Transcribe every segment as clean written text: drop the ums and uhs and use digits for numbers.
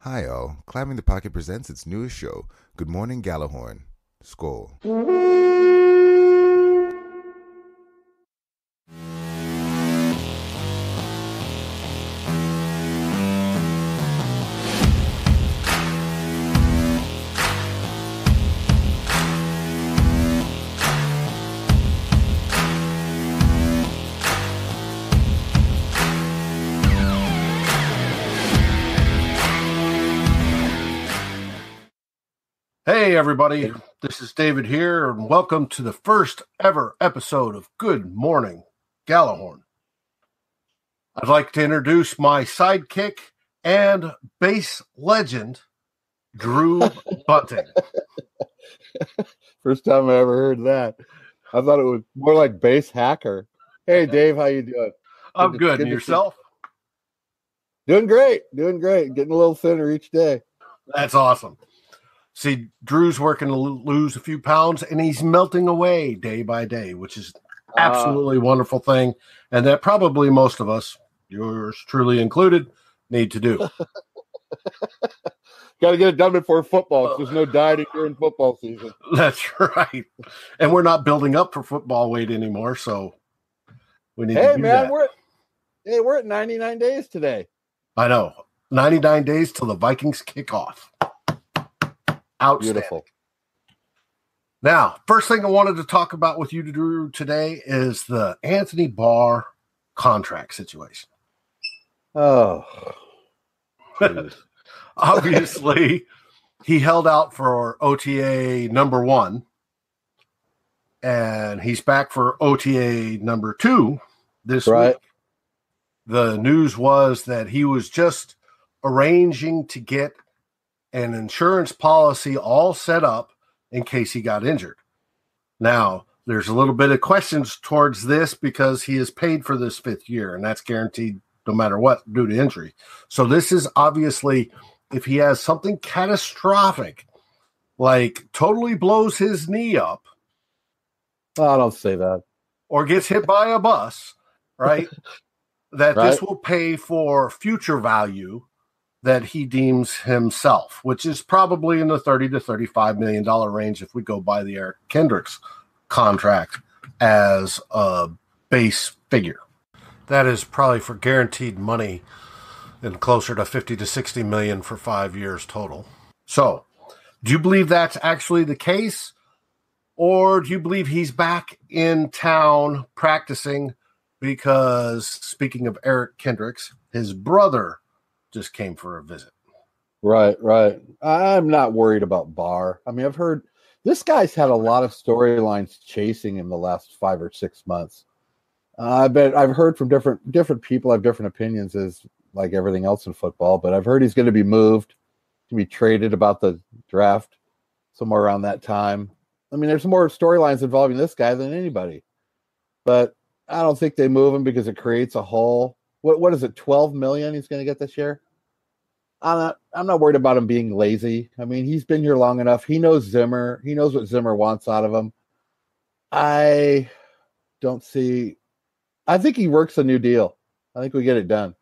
Hi all, Climbing the Pocket presents its newest show, Good Morning Gjallarhorn. Skål. Hey everybody, this is David here, and welcome to the first ever episode of Good Morning Gjallarhorn. I'd like to introduce my sidekick and bass legend, Drew Bunting. First time I ever heard that. I thought it was more like bass hacker. Hey Dave, how you doing? I'm good, and yourself? Doing great. Getting a little thinner each day. That's awesome. See, Drew's working to lose a few pounds, and he's melting away day by day, which is absolutely wonderful thing, and that probably most of us, yours truly included, need to do. Got to get it done before football, because there's no dieting during football season. That's right. And we're not building up for football weight anymore, so we need to do that. We're at 99 days today. I know. 99 days till the Vikings kickoff. Outstanding. Beautiful. Now, first thing I wanted to talk about with you, Drew, today is the Anthony Barr contract situation. Oh. Obviously, he held out for OTA number 1, and he's back for OTA number 2 this week. The news was that he was just arranging to get an insurance policy all set up in case he got injured. Now, there's a little bit of questions towards this because he is paid for this 5th year, and that's guaranteed no matter what due to injury. So this is obviously, if he has something catastrophic, like totally blows his knee up. Oh, don't say that. Or gets hit by a bus, right? This will pay for future value that he deems himself, which is probably in the $30 to $35 million range if we go by the Eric Kendricks contract as a base figure. That is probably for guaranteed money and closer to 50 to 60 million for 5 years total. So, do you believe that's actually the case? Or do you believe he's back in town practicing because, speaking of Eric Kendricks, his brother just came for a visit? Right. I'm not worried about Barr. I mean, I've heard this guy's had a lot of storylines chasing him the last 5 or 6 months. I've heard from different people have different opinions, as like everything else in football, but I've heard he's going to be moved, to be traded about the draft somewhere around that time. I mean, there's more storylines involving this guy than anybody, but I don't think they move him because it creates a hole. What is it, 12 million he's going to get this year? I'm not worried about him being lazy. I mean, he's been here long enough. He knows Zimmer. He knows what Zimmer wants out of him. I think he works a new deal. I think we get it done.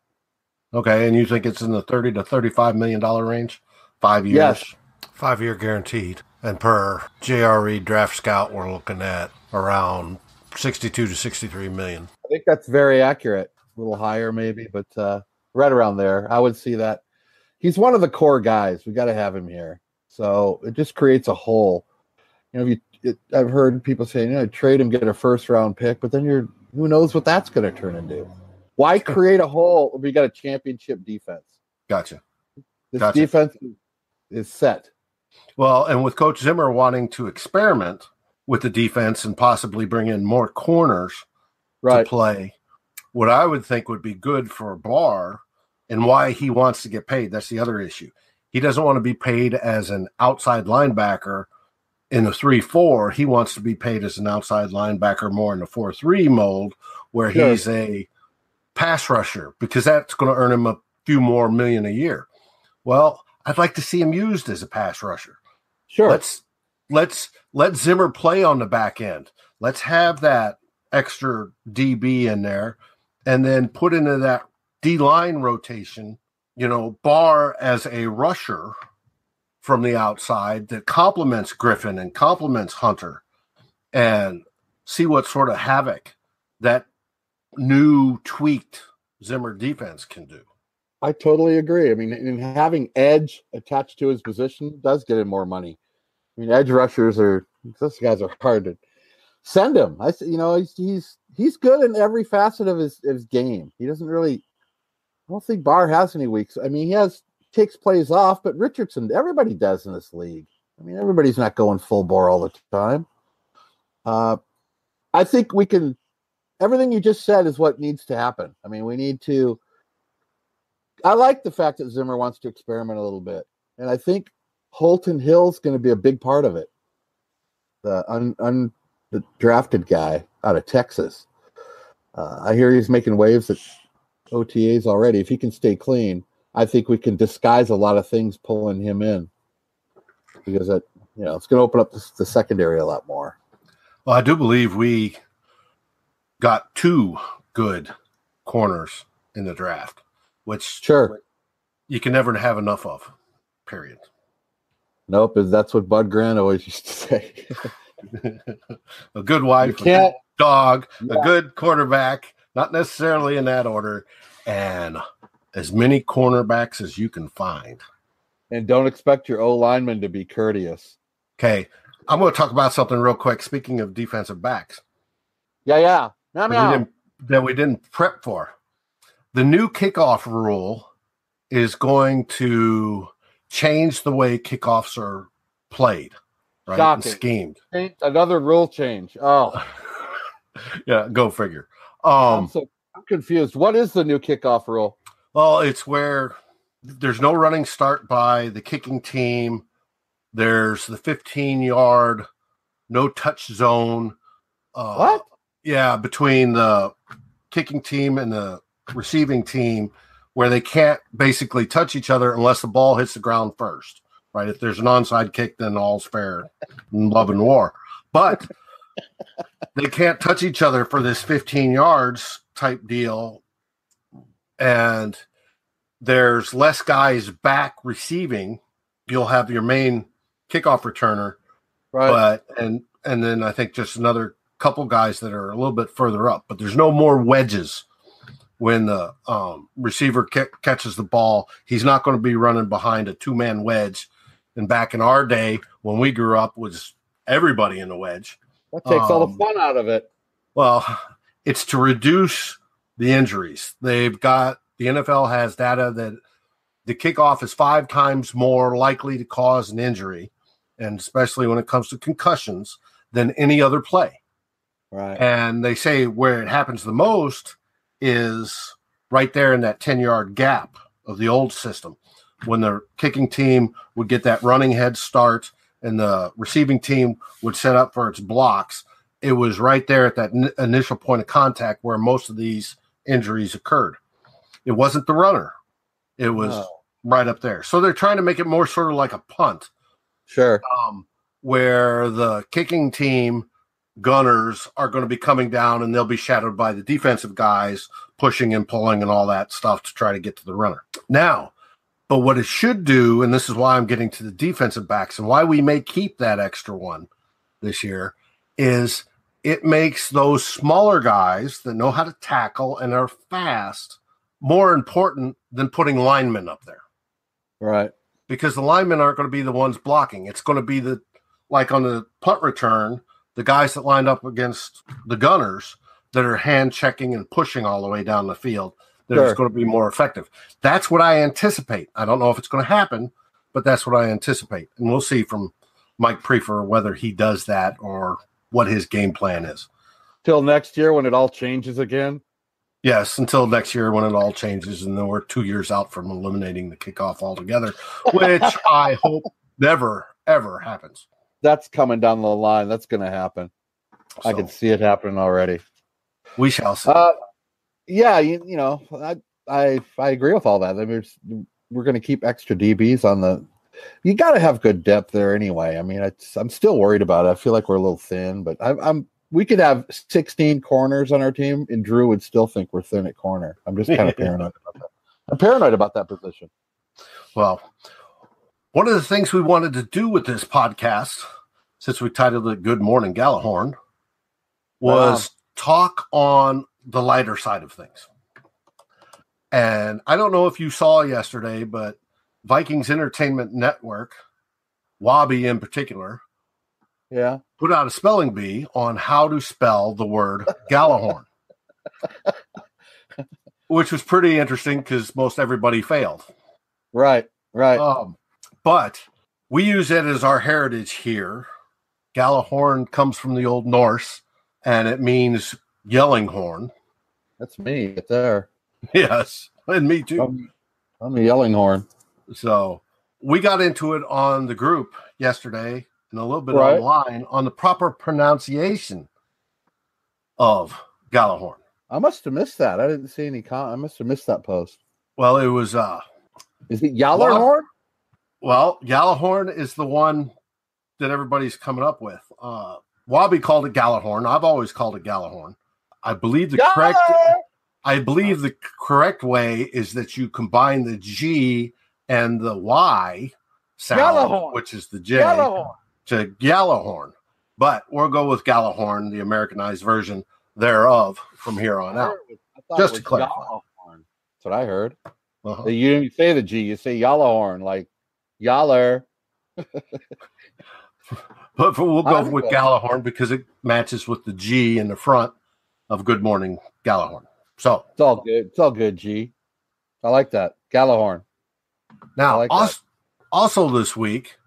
Okay, and you think it's in the $30 to $35 million range? 5 years? Yes. 5-year guaranteed. And per JRE Draft Scout, we're looking at around 62 to 63 million. I think that's very accurate. A little higher maybe, but right around there. I would see that. He's one of the core guys. We got to have him here. So it just creates a hole. You know, I've heard people saying, trade him, get a first-round pick, but then who knows what that's going to turn into? Why create a hole if we got a championship defense? Gotcha. This defense is set. Well, and with Coach Zimmer wanting to experiment with the defense and possibly bring in more corners to play, what I would think would be good for Barr and why he wants to get paid, that's the other issue. He doesn't want to be paid as an outside linebacker in the 3-4. He wants to be paid as an outside linebacker more in the 4-3 mold where he's a pass rusher, because that's going to earn him a few more million a year. Well, I'd like to see him used as a pass rusher. Sure. Let's let Zimmer play on the back end. Let's have that extra DB in there and then put into that D-line rotation Barr as a rusher from the outside that complements Griffin and complements Hunter, and see what sort of havoc that new tweaked Zimmer defense can do. I totally agree. I mean, and having edge attached to his position does get him more money. I mean, edge rushers those guys are hard to send him. He's good in every facet of his game. He doesn't really. I don't think Barr has any weeks. I mean, takes plays off, but Richardson, everybody does in this league. I mean, everybody's not going full bore all the time. I think we can. Everything you just said is what needs to happen. I mean, we need to. I like the fact that Zimmer wants to experiment a little bit, and I think Holton Hill's going to be a big part of it. The undrafted guy out of Texas. I hear he's making waves at OTAs already. If he can stay clean, I think we can disguise a lot of things pulling him in, because it's going to open up the secondary a lot more. Well, I do believe we got 2 good corners in the draft, which you can never have enough of, period. Nope, that's what Bud Grant always used to say. A good wife, a good dog, a good quarterback, not necessarily in that order, and as many cornerbacks as you can find. And don't expect your O-lineman to be courteous. Okay, I'm going to talk about something real quick. Speaking of defensive backs. Yeah. That we didn't prep for. The new kickoff rule is going to change the way kickoffs are played, right? And schemed. Another rule change. Oh. Yeah, go figure. I'm confused. What is the new kickoff rule? Well, it's where there's no running start by the kicking team. There's the 15-yard no touch zone. What? Yeah, between the kicking team and the receiving team, where they can't basically touch each other unless the ball hits the ground first, right? If there's an onside kick, then all's fair in love and war. But they can't touch each other for this 15 yards type deal. And there's less guys back receiving. You'll have your main kickoff returner, right? And then I think just another couple guys that are a little bit further up. But there's no more wedges when the receiver catches the ball. He's not going to be running behind a 2-man wedge. And back in our day, when we grew up, was everybody in the wedge. That takes all the fun out of it. Well, it's to reduce the injuries. The NFL has data that the kickoff is 5 times more likely to cause an injury, and especially when it comes to concussions, than any other play. Right. And they say where it happens the most is right there in that 10-yard gap of the old system, when the kicking team would get that running head start and the receiving team would set up for its blocks. It was right there at that initial point of contact where most of these injuries occurred. It wasn't the runner. It was right up there. So they're trying to make it more sort of like a punt. Sure. Where the kicking team gunners are going to be coming down and they'll be shadowed by the defensive guys pushing and pulling and all that stuff to try to get to the runner. Now, but what it should do, and this is why I'm getting to the defensive backs and why we may keep that extra one this year, is it makes those smaller guys that know how to tackle and are fast more important than putting linemen up there. Right. Because the linemen aren't going to be the ones blocking. It's going to be like on the punt return, the guys that lined up against the gunners that are hand checking and pushing all the way down the field. That's going to be more effective. That's what I anticipate. I don't know if it's going to happen, but that's what I anticipate. And we'll see from Mike Prefer whether he does that or what his game plan is. Till next year when it all changes again? Yes, until next year when it all changes, and then we're 2 years out from eliminating the kickoff altogether, which I hope never, ever happens. That's coming down the line. That's going to happen. So, I can see it happening already. We shall see. Yeah, I agree with all that. I mean, we're going to keep extra DBs on the. You got to have good depth there anyway. I mean, I'm still worried about it. I feel like we're a little thin, but we could have 16 corners on our team, and Drew would still think we're thin at corner. I'm just kind of paranoid about that. I'm paranoid about that position. Well, one of the things we wanted to do with this podcast, since we titled it Good Morning Gjallarhorn, was talk on the lighter side of things. And I don't know if you saw yesterday, but Vikings Entertainment Network, Wabi in particular, put out a spelling bee on how to spell the word Gjallarhorn, which was pretty interesting because most everybody failed. Right. But we use it as our heritage here. Gjallarhorn comes from the Old Norse, and it means yelling horn. That's me right there. Yes, and me too. I'm a yelling horn. So we got into it on the group yesterday and a little bit online on the proper pronunciation of Gjallarhorn. I must have missed that. I didn't see any I must have missed that post. Well, it was is it Gjallarhorn? Well, Gjallarhorn is the one that everybody's coming up with. Wabi called it Gjallarhorn. I've always called it Gjallarhorn. I believe the correct way is that you combine the G and the Y sound, which is the J, to Gjallarhorn. But we'll go with Gjallarhorn, the Americanized version thereof, from here on out. Just to clarify. That's what I heard. Uh-huh. You didn't say the G, you say Gjallarhorn, like Yaller. But we'll go with Gjallarhorn because it matches with the G in the front of Good Morning Gjallarhorn. So it's all good. It's all good, G. I like that. Gjallarhorn. Now, also this week,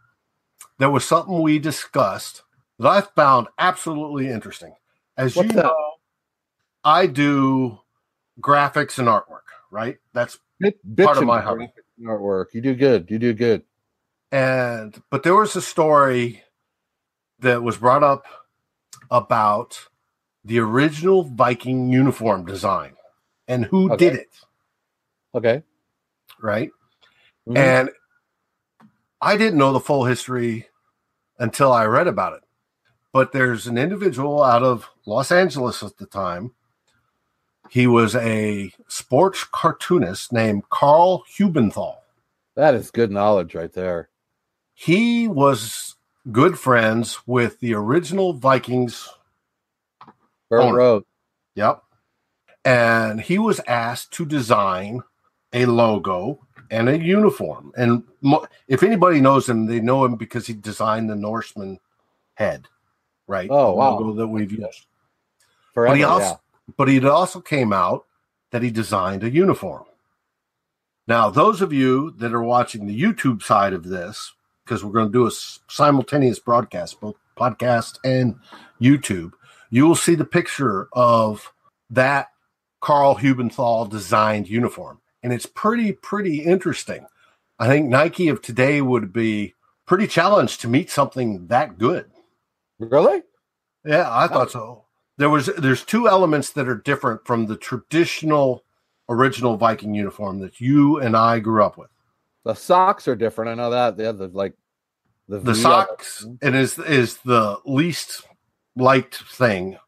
there was something we discussed that I found absolutely interesting. As you know, I do graphics and artwork, right? That's part of my hobby. Artwork. You do good. But there was a story that was brought up about the original Viking uniform design and who did it. Okay. Right? Mm-hmm. And I didn't know the full history until I read about it. But there's an individual out of Los Angeles at the time. He was a sports cartoonist named Karl Hubenthal. That is good knowledge right there. He was good friends with the original Vikings owner. Yep. And he was asked to design a logo and a uniform. And if anybody knows him, they know him because he designed the Norseman head, right? Oh, the wow. logo that we've used. Forever, but it also came out that he designed a uniform. Now, those of you that are watching the YouTube side of this, because we're going to do a simultaneous broadcast, both podcast and YouTube, you will see the picture of that Karl Hubenthal designed uniform. And it's pretty interesting. I think Nike of today would be pretty challenged to meet something that good. Really? Yeah, I thought so. There's two elements that are different from the traditional original Viking uniform that you and I grew up with. The socks are different. I know that. They have the socks and is the least liked thing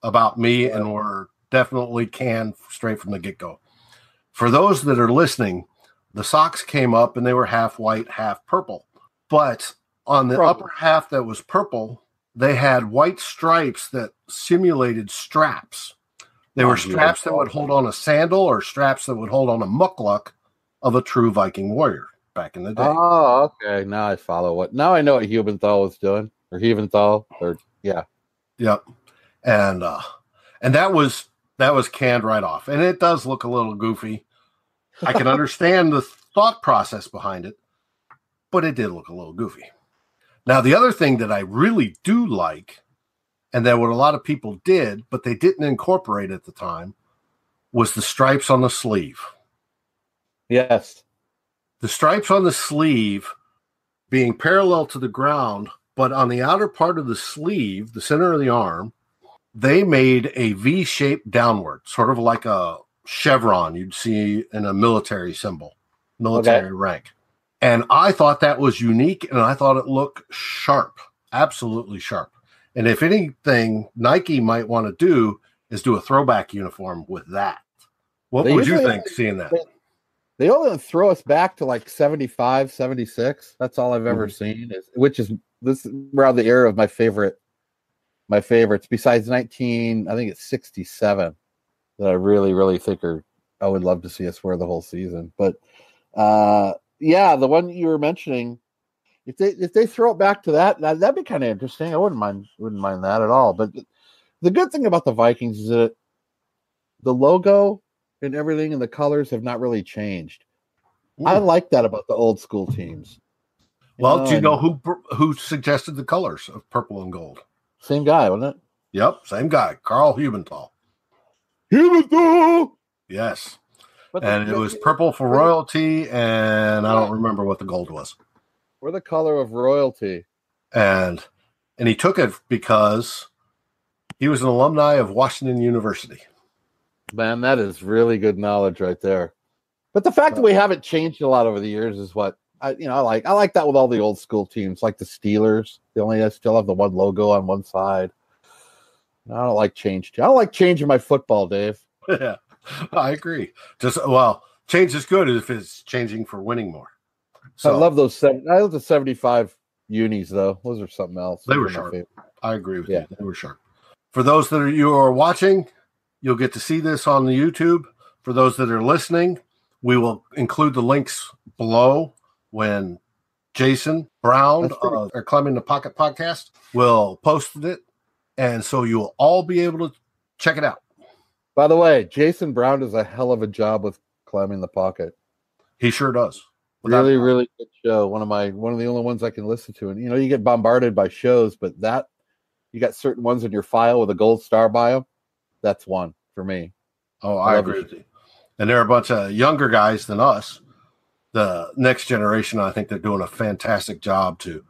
about me, and we're definitely canned straight from the get-go. For those that are listening, the socks came up and they were half white, half purple. But on the upper half that was purple, they had white stripes that simulated straps. They were straps that would hold on a sandal or straps that would hold on a mukluk of a true Viking warrior back in the day. Oh, okay. Now I follow what. Now I know what Hubenthal was doing, or Hubenthal, or yeah. Yep. And that was canned right off. And it does look a little goofy. I can understand the thought process behind it, but it did look a little goofy. Now, the other thing that I really do like, and that what a lot of people did, but they didn't incorporate at the time, was the stripes on the sleeve. Yes. The stripes on the sleeve being parallel to the ground, but on the outer part of the sleeve, the center of the arm, they made a V shape downward, sort of like a chevron you'd see in a military symbol, military rank. And I thought that was unique, and I thought it looked sharp, absolutely sharp. And if anything, Nike might want to do is do a throwback uniform with that. What would you think seeing that? They only throw us back to like 75, 76. That's all I've ever seen, which is this around the era of my favorites besides 19, I think it's 67 that I really, really think I would love to see us wear the whole season. But yeah, the one you were mentioning, if they throw it back to that'd be kind of interesting. I wouldn't mind that at all. But the good thing about the Vikings is that the logo and everything and the colors have not really changed. I like that about the old school teams. Do you know who suggested the colors of purple and gold? Same guy, wasn't it? Yep, same guy, Karl Hubenthal. Yes. And it was purple for royalty, and I don't remember what the gold was. We're the color of royalty. And he took it because he was an alumni of Washington University. Man, that is really good knowledge right there. But the fact that we haven't changed a lot over the years is what I like. I like that with all the old school teams, like the Steelers. They still have the one logo on one side. I don't like change. I don't like changing my football, Dave. Yeah, I agree. Change is good if it's changing for winning more. So I love those. I love the 75 unis, though. Those are something else. They were sharp. I agree with you. They were sharp. For those that you are watching, you'll get to see this on the YouTube. For those that are listening, we will include the links below when Jason Brown, or Climbing the Pocket podcast, will post it. And so you'll all be able to check it out. By the way, Jason Brown does a hell of a job with Climbing the Pocket. He sure does. Really, really good show. One of the only ones I can listen to. And you get bombarded by shows, but you got certain ones in your file with a gold star by them. That's one for me. Oh, I agree with you. And they're a bunch of younger guys than us. The next generation, I think they're doing a fantastic job to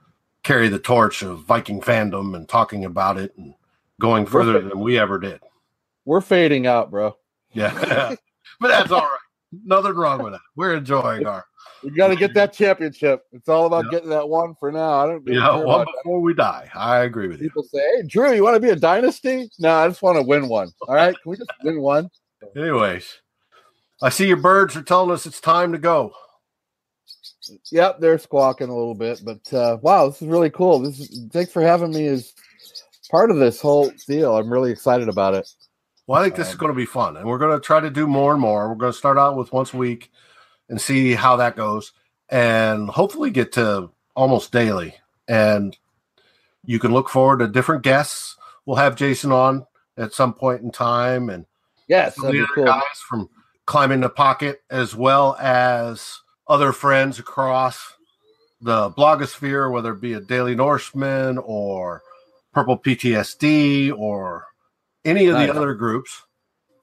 carry the torch of Viking fandom and talking about it and going further than we ever did. We're fading out, bro. Yeah. But that's all right. Nothing wrong with that. We're enjoying we got to get that championship. It's all about getting that one for now. One before we die. I agree with you. People say, hey, Drew, you want to be a dynasty? No, I just want to win one. All right. Can we just win one? Anyways, I see your birds are telling us it's time to go. Yep, they're squawking a little bit, but wow, this is really cool. Thanks for having me as part of this whole deal. I'm really excited about it. Well, I think this is going to be fun, and we're going to try to do more and more. We're going to start out with once a week and see how that goes, and hopefully get to almost daily. And you can look forward to different guests. We'll have Jason on at some point in time, and yes, some of the other guys from Climbing the Pocket, as well as other friends across the blogosphere, whether it be a Daily Norseman or Purple PTSD or any of the other groups.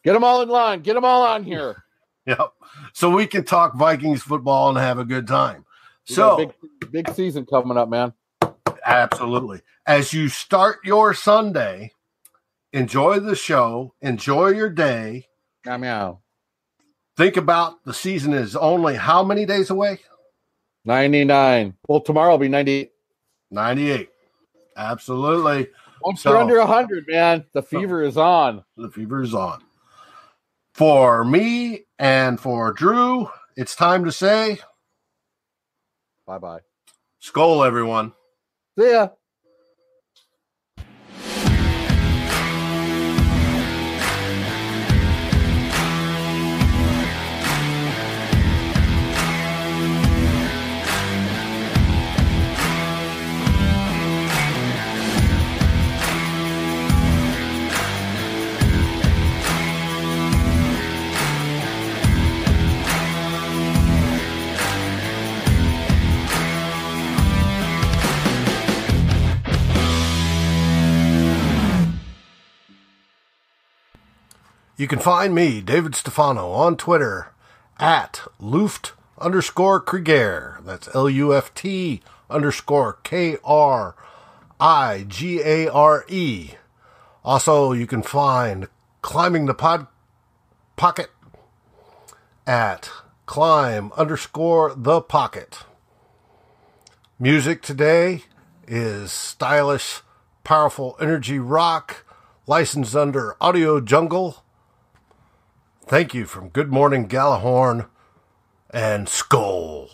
Get them all in line. Get them all on here. Yep. So we can talk Vikings football and have a good time. So big season coming up, man. Absolutely. As you start your Sunday, enjoy the show, enjoy your day. Meow. Think about the season is only how many days away? 99. Well, tomorrow will be 98. 98. Absolutely. Once you're under 100, man, the fever is on. The fever is on. For me and for Drew, it's time to say bye-bye. Skol, everyone. See ya. You can find me, David Stefano, on Twitter at Luft_Krieger. That's LUFT_KRIGARE. Also, you can find Climbing the Pocket at climb_the_pocket. Music today is stylish, powerful energy rock, licensed under Audio Jungle. Thank you from Good Morning Gjallarhorn. and Skull.